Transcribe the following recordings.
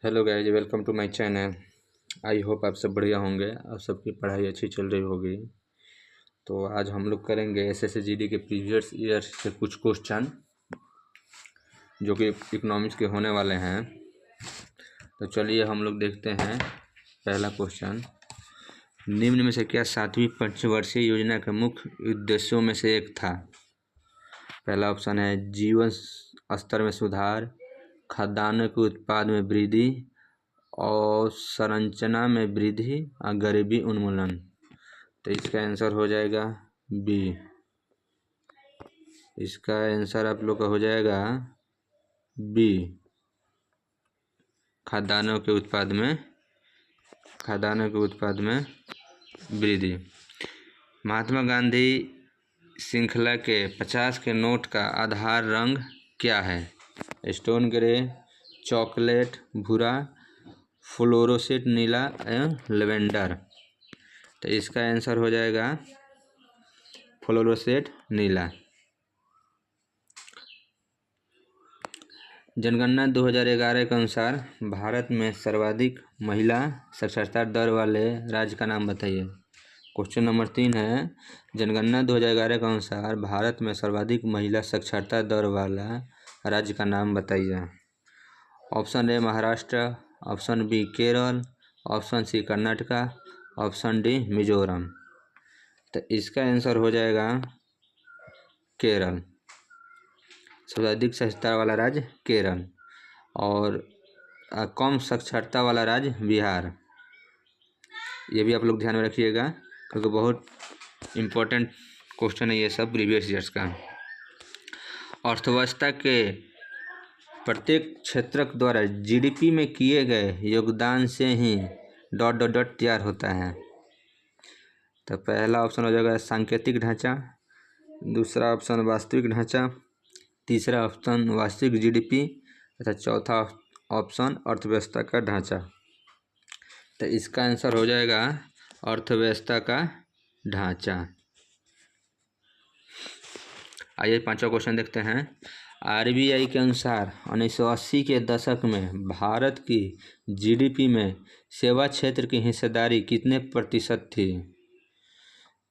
Hello guys, welcome to my channel. I hope आप सब बढ़िया होंगे। आप सबकी पढ़ाई अच्छी चल रही होगी। तो आज हम लोग करेंगे एसएससी जीडी के प्रीवियस ईयर से कुछ क्वेश्चन जो कि इकोनॉमिक्स के होने वाले हैं। तो चलिए हम लोग देखते हैं। पहला क्वेश्चन, निम्न में से क्या 7वीं पंचवर्षीय योजना के मुख्य उद्देश्यों में से एक था? पहला ऑप्शन है जीवन स्तर में सुधार, खाद्यान्न के उत्पाद में वृद्धि और संरचना में वृद्धि और गरीबी उन्मूलन। तो इसका आंसर हो जाएगा बी। इसका आंसर आप लोग का हो जाएगा बी, खाद्यान्नों के उत्पाद में वृद्धि। महात्मा गांधी श्रृंखला के 50 के नोट का आधार रंग क्या है? स्टोन ग्रे, चॉकलेट भूरा, फ्लोरोसेंट नीला एवं लेवेंडर। तो इसका आंसर हो जाएगा फ्लोरोसेंट नीला। जनगणना 2011 के अनुसार भारत में सर्वाधिक महिला साक्षरता दर वाले राज्य का नाम बताइए। क्वेश्चन नंबर 3 है, जनगणना 2011 के अनुसार भारत में सर्वाधिक महिला साक्षरता दर वाला राज्य का नाम बताइए। Option A Maharashtra, option B Kerala, option C Karnataka, option D Mizoram. तो इसका आंसर हो जाएगा केरल। सर्वाधिक साक्षरता वाला राज्य केरल और कम साक्षरता वाला राज्य बिहार। ये भी आप लोग ध्यान में रखिएगा क्योंकि बहुत इम्पोर्टेंट क्वेश्चन है ये सब प्रीवियस ईयर्स का। अर्थव्यवस्था के प्रत्येक क्षेत्रक द्वारा जीडीपी में किए गए योगदान से ही ... तैयार होता है। तो पहला ऑप्शन हो जाएगा सांकेतिक ढांचा, दूसरा ऑप्शन वास्तविक ढांचा, तीसरा ऑप्शन वास्तविक जीडीपी तथा चौथा ऑप्शन अर्थव्यवस्था का ढांचा। तो इसका आंसर हो जाएगा अर्थव्यवस्था का ढांचा। आइए पांचवा क्वेश्चन देखते हैं। आरबीआई के अनुसार 1980 के दशक में भारत की जीडीपी में सेवा क्षेत्र की हिस्सेदारी कितने प्रतिशत थी?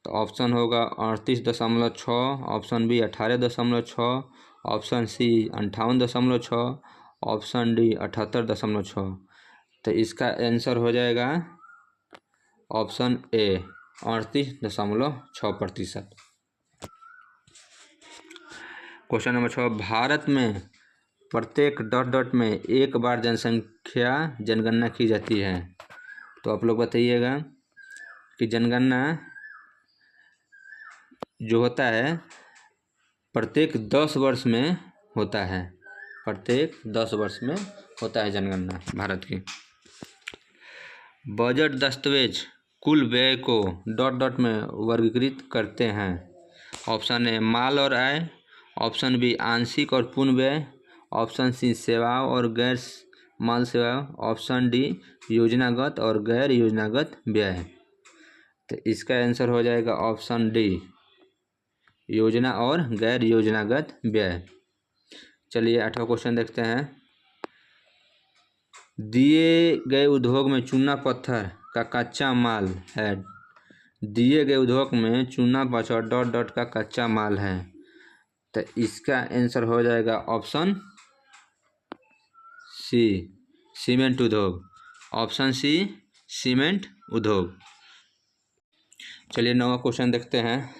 तो ऑप्शन होगा 38.6, option B 18.6, option C 58.6, option D 78.6। तो इसका आंसर हो जाएगा option A 38.6%। Question number 6, Bharat में प्रत्येक ... में एक बार जनसंख्या जनगणना की जाती है। तो आप लोग बताइएगा कि जनगणना जो होता है प्रत्येक 10 वर्ष में होता है। प्रत्येक 10 वर्ष में होता है जनगणना भारत की। बजट दस्तावेज कुल व्यय को ... में वर्गीकृत करते हैं। ऑप्शन ए माल और आय, ऑप्शन बी आंशिक और पूर्ण व्यय, ऑप्शन सी सेवाओं और गैर माल सेवाओं, ऑप्शन डी योजनागत और गैर योजनागत व्यय। तो इसका आंसर हो जाएगा ऑप्शन डी योजना और गैर योजनागत व्यय। चलिए 8वां क्वेश्चन देखते हैं। दिए गए उद्योग में चूना पत्थर का कच्चा माल है। दिए गए उद्योग में चूना पत्थर ... का कच्चा माल है। तो इसका आंसर हो जाएगा ऑप्शन सी सीमेंट उद्योग। ऑप्शन सी सीमेंट उद्योग। चलिए 9वां क्वेश्चन देखते हैं।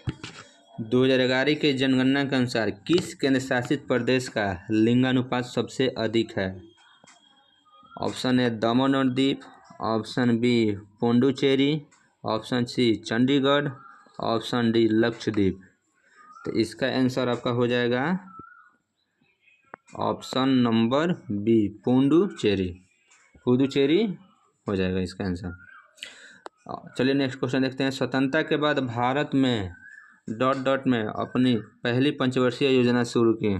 2011 के जनगणना के अनुसार किस केंद्र शासित प्रदेश का लिंगानुपात सबसे अधिक है? ऑप्शन ए दमन और Diu, option B Puducherry, option C Chandigarh, option D Lakshadweep. तो इसका आंसर आपका हो जाएगा option number B Puducherry. Puducherry हो जाएगा इसका आंसर। चलिए नेक्स्ट क्वेश्चन देखते हैं। स्वतंत्रता के बाद भारत में ... में अपनी पहली पंचवर्षीय योजना शुरू की।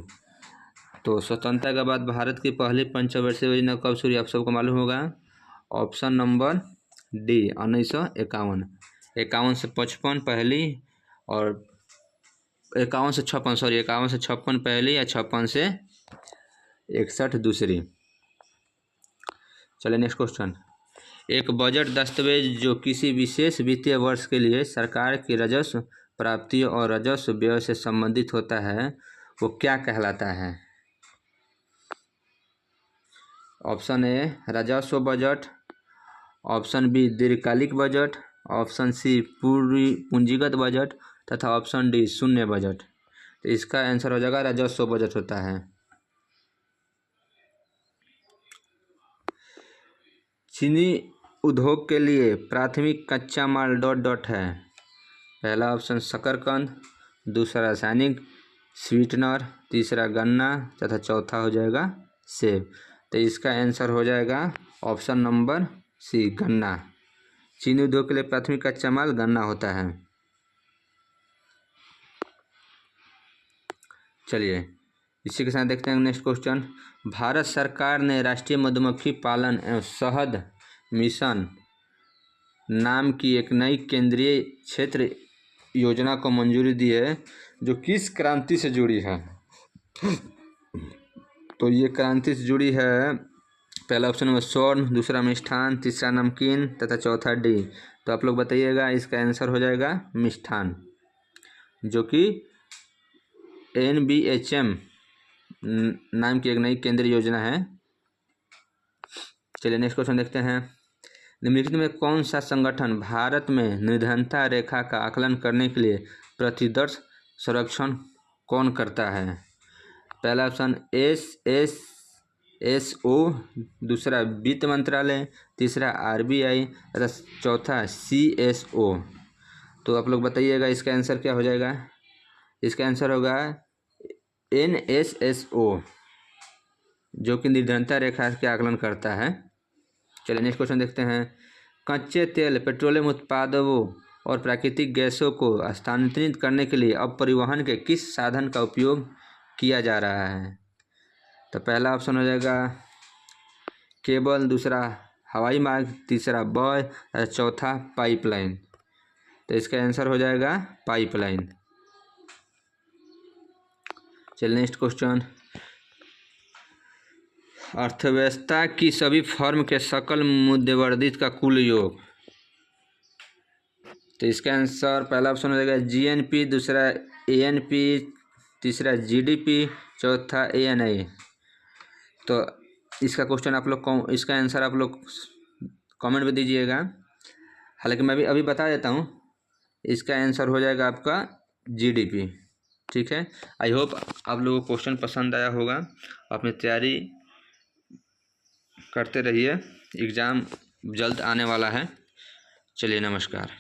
तो स्वतंत्रता के बाद भारत की पहली पंचवर्षीय योजना कब शुरू, आप सबको मालूम होगा। Option number D 1951। 51 से 55 पहली और 51 से 56 पहली या 56 से 61 दूसरी। चलिए नेक्स्ट क्वेश्चन। एक बजट दस्तावेज जो किसी विशेष वित्तीय वर्ष के लिए सरकार की राजस्व प्राप्तियों और राजस्व व्यय से संबंधित होता है वो क्या कहलाता है? ऑप्शन ए राजस्व बजट, ऑप्शन बी दीर्घकालिक बजट, ऑप्शन सी पूंजीगत बजट तथा ऑप्शन डी शून्य बजट। तो इसका आंसर हो जाएगा राजस्व बजट होता है। चीनी उद्योग के लिए प्राथमिक कच्चा माल डॉट डॉट है। पहला ऑप्शन शकरकंद, दूसरा रासायनिक स्वीटनर, तीसरा गन्ना तथा चौथा हो जाएगा सेब। तो इसका आंसर हो जाएगा ऑप्शन नंबर सी गन्ना। चीनी उद्योग के लिए प्राथमिक कच्चा माल गन्ना होता है। चलिए इसी के साथ देखते हैं नेक्स्ट क्वेश्चन। भारत सरकार ने राष्ट्रीय मधुमक्खी पालन एवं शहद मिशन नाम की एक नई केंद्रीय क्षेत्र योजना को मंजूरी दी है जो किस क्रांति से जुड़ी है? तो ये क्रांति से जुड़ी है, पहला ऑप्शन में स्वर्ण, दूसरा मिष्ठान, तीसरा नमकीन तथा चौथा डी। तो आप लोग बताइएगा, इसका आंसर हो जाएगा मिष्ठान, जो कि NBHM नाम की एक नई केंद्रीय योजना है। चलिए नेक्स्ट क्वेश्चन देखते हैं। निम्नलिखित में कौन सा संगठन भारत में निर्धनता रेखा का आकलन करने के लिए प्रतिवर्ष सर्वेक्षण कौन करता है? पहला ऑप्शन SSSO, दूसरा वित्त मंत्रालय, तीसरा RBI तथा चौथा CSO। तो आप लोग बताइएगा इसका आंसर क्या हो जाएगा? इसका आंसर होगा NSSO, जो कि निर्धनता रेखा के आकलन करता है। चलिए नेक्स्ट क्वेश्चन देखते हैं। कच्चे तेल, पेट्रोलियम उत्पादों और प्राकृतिक गैसों को स्थानांतरित करने के लिए अब परिवहन के किस साधन का उपयोग किया जा रहा है? तो पहला ऑप्शन हो जाएगा केबल, दूसरा हवाई मार्ग, तीसरा बॉय और चौथा पाइपलाइन। तो इसका आंसर हो जाएगा पाइपलाइन। चलिए नेक्स्ट क्वेश्चन। अर्थव्यवस्था की सभी फर्म के सकल मूल्यवर्धित का कुल योग। तो इसका आंसर पहला ऑप्शन हो जाएगा GNP, दूसरा ANP, तीसरा GDP, चौथा ANI। तो इसका क्वेश्चन आप लोग इसका आंसर आप लोग कमेंट में दीजिएगा। हालांकि मैं भी अभी बता देता हूँ, इसका आंसर हो जाएगा आपका GDP। ठीक है, आई होप आप लोगों को क्वेश्चन पसंद आया होगा। अपनी तैयारी करते रहिए, एग्ज़ाम जल्द आने वाला है। चलिए नमस्कार।